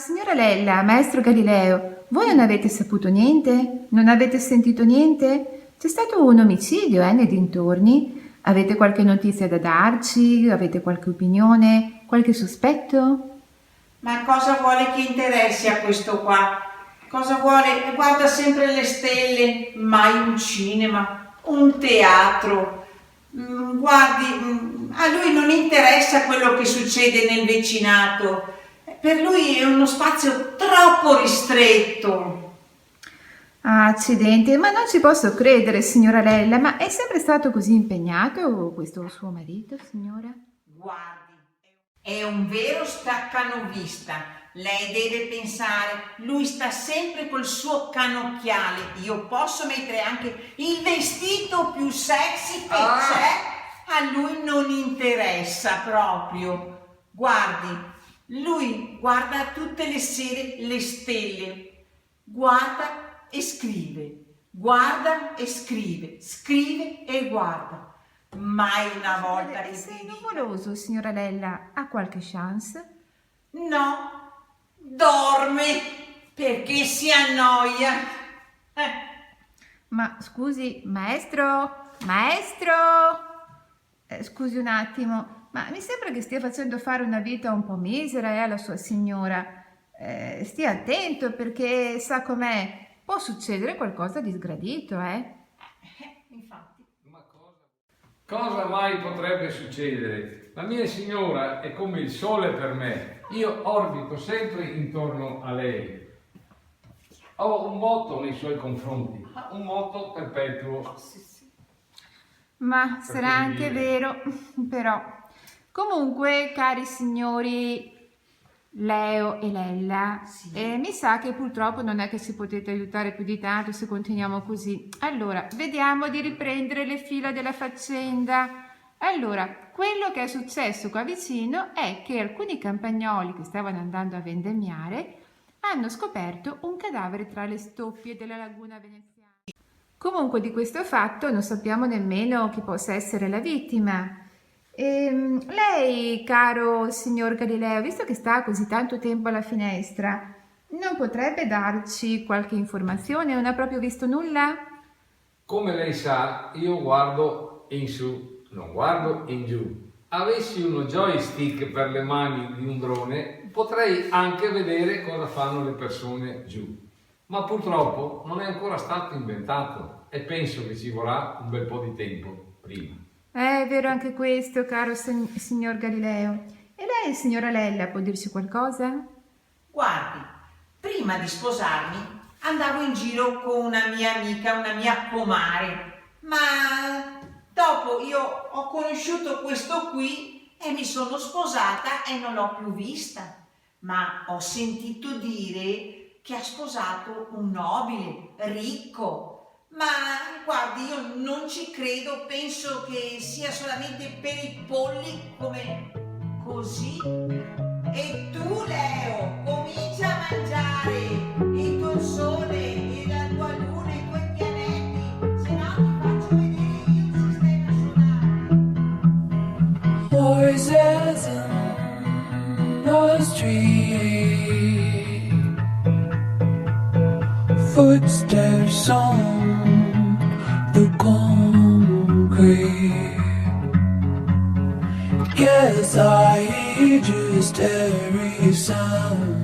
Signora Lella, maestro Galileo, voi non avete saputo niente? Non avete sentito niente? C'è stato un omicidio, nei dintorni? Avete qualche notizia da darci? Avete qualche opinione? Qualche sospetto? Ma cosa vuole che interessi a questo qua? Cosa vuole? Guarda sempre le stelle, mai un cinema, un teatro. Guardi, a lui non interessa quello che succede nel vicinato. Per lui è uno spazio troppo ristretto. Ah, accidenti, ma non ci posso credere, signora Lella, ma è sempre stato così impegnato questo suo marito, signora? Guardi, è un vero staccanovista. Lei deve pensare, lui sta sempre col suo cannocchiale. Io posso mettere anche il vestito più sexy che c'è. A lui non interessa proprio. Guardi, lui guarda tutte le sere le stelle. Guarda e scrive. Guarda e scrive. Scrive e guarda. Mai una volta che Sei ti dica nuvoloso, signora Lella, ha qualche chance? no, dorme perché si annoia. Ma scusi, maestro, maestro, scusi un attimo, ma mi sembra che stia facendo fare una vita un po' misera, alla sua signora. Stia attento perché sa com'è, può succedere qualcosa di sgradito, Infatti. Ma cosa mai potrebbe succedere? La mia signora è come il sole per me. Io orbito sempre intorno a lei. Ho un motto nei suoi confronti, un motto perpetuo. Ma sarà anche dire. vero, però. Comunque, cari signori Leo e Lella, Sì. mi sa che purtroppo non è che ci potete aiutare più di tanto se continuiamo così. Allora, vediamo di riprendere le fila della faccenda. Allora, quello che è successo qua vicino è che alcuni campagnoli che stavano andando a vendemmiare hanno scoperto un cadavere tra le stoppie della laguna veneziana. Comunque di questo fatto non sappiamo nemmeno chi possa essere la vittima. Lei, caro signor Galileo, visto che sta così tanto tempo alla finestra, non potrebbe darci qualche informazione? Non ha proprio visto nulla? Come lei sa, io guardo in su, non guardo in giù. Avessi uno joystick per le mani di un drone, potrei anche vedere cosa fanno le persone giù. Ma purtroppo non è ancora stato inventato e penso che ci vorrà un bel po' di tempo prima. È vero anche questo, caro signor Galileo. E lei, signora Lella, può dirci qualcosa? Guardi, prima di sposarmi andavo in giro con una mia amica, una mia comare, ma dopo io ho conosciuto questo qui e mi sono sposata e non l'ho più vista. Ma ho sentito dire che ha sposato un nobile, ricco. Ma guardi, io non ci credo, penso che sia solamente per i polli come così. E tu, Leo, comincia a mangiare il tuo sole e la tua luna, i tuoi pianeti, se no ti faccio vedere io il sistema solare. Voices in the street, footsteps on the concrete. Guess I hear just every sound